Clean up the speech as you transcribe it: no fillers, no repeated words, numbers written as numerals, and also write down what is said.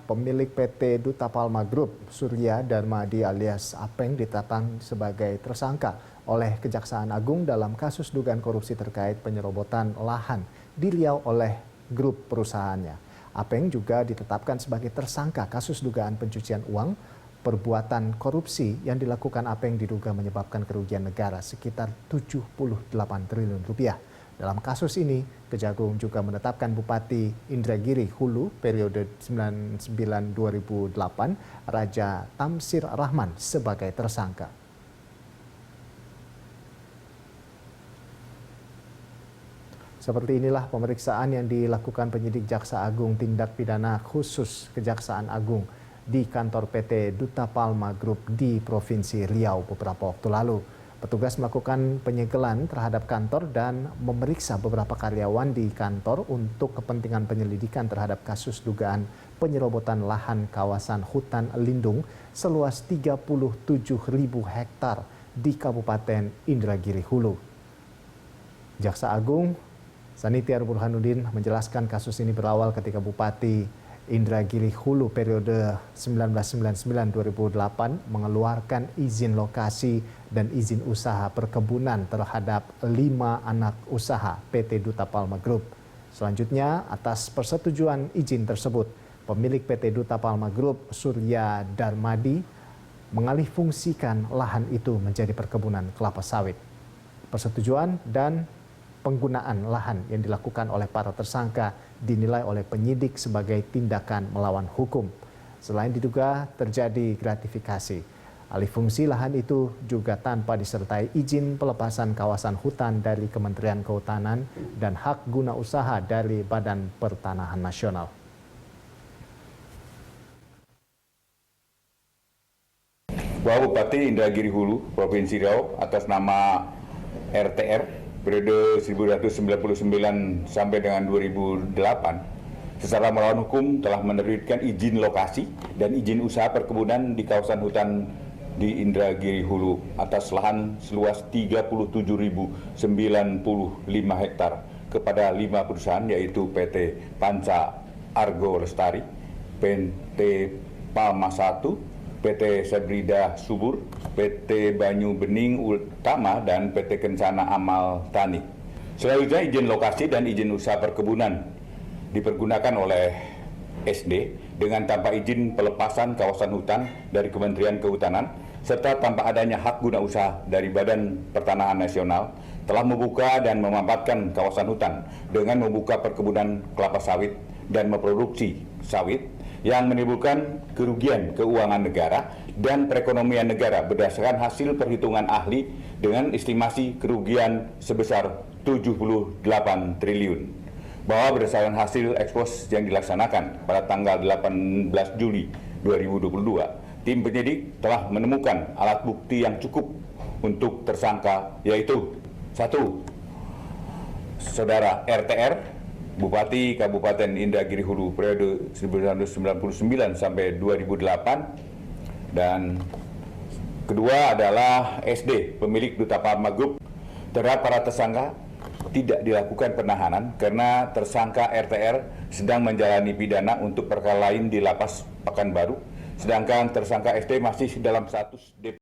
pemilik PT Duta Palma Group, Surya Darmadi alias Apeng ditetapkan sebagai tersangka oleh Kejaksaan Agung dalam kasus dugaan korupsi terkait penyerobotan lahan di Riau oleh grup perusahaannya. Apeng juga ditetapkan sebagai tersangka kasus dugaan pencucian uang. Perbuatan korupsi yang dilakukan Apeng diduga menyebabkan kerugian negara sekitar 78 triliun rupiah. Dalam kasus ini, Kejagung juga menetapkan Bupati Indragiri Hulu periode 99-2008, Raja Tamsir Rahman sebagai tersangka. Seperti inilah pemeriksaan yang dilakukan penyidik Jaksa Agung Tindak Pidana Khusus Kejaksaan Agung di kantor PT Duta Palma Group di Provinsi Riau beberapa waktu lalu. Petugas melakukan penyegelan terhadap kantor dan memeriksa beberapa karyawan di kantor untuk kepentingan penyelidikan terhadap kasus dugaan penyerobotan lahan kawasan hutan lindung seluas 37.000 hektar di Kabupaten Indragiri Hulu. Jaksa Agung Sanitiar Burhanuddin menjelaskan kasus ini berawal ketika Bupati Indragiri Hulu periode 1999-2008 mengeluarkan izin lokasi dan izin usaha perkebunan terhadap 5 anak usaha PT Duta Palma Group. Selanjutnya, atas persetujuan izin tersebut, pemilik PT Duta Palma Group, Surya Darmadi, mengalihfungsikan lahan itu menjadi perkebunan kelapa sawit. Persetujuan dan penggunaan lahan yang dilakukan oleh para tersangka dinilai oleh penyidik sebagai tindakan melawan hukum. Selain diduga terjadi gratifikasi, alih fungsi lahan itu juga tanpa disertai izin pelepasan kawasan hutan dari Kementerian Kehutanan dan hak guna usaha dari Badan Pertanahan Nasional. Bahwa Bupati Indragiri Hulu, Provinsi Riau atas nama RTR periode 1999 sampai dengan 2008 secara melawan hukum telah menerbitkan izin lokasi dan izin usaha perkebunan di kawasan hutan di Indragiri Hulu atas lahan seluas 37.095 hektar kepada 5 perusahaan yaitu PT Panca Argo Lestari, PT Palma 1, PT Sebrida Subur, PT Banyu Bening Utama, dan PT Kencana Amal Tani. Selanjutnya izin lokasi dan izin usaha perkebunan dipergunakan oleh SD dengan tanpa izin pelepasan kawasan hutan dari Kementerian Kehutanan serta tanpa adanya hak guna usaha dari Badan Pertanahan Nasional telah membuka dan memanfaatkan kawasan hutan dengan membuka perkebunan kelapa sawit dan memproduksi sawit yang menimbulkan kerugian keuangan negara dan perekonomian negara berdasarkan hasil perhitungan ahli dengan estimasi kerugian sebesar 78 triliun. Bahwa berdasarkan hasil ekspos yang dilaksanakan pada tanggal 18 Juli 2022, tim penyidik telah menemukan alat bukti yang cukup untuk tersangka, yaitu 1. Saudara RTR, Bupati Kabupaten Indragiri Hulu periode 1999 sampai 2008, dan kedua adalah SD, pemilik Duta Palma Group. Terhadap para tersangka tidak dilakukan penahanan karena tersangka RTR sedang menjalani pidana untuk perkara lain di Lapas Pekanbaru, sedangkan tersangka SD masih dalam status DP.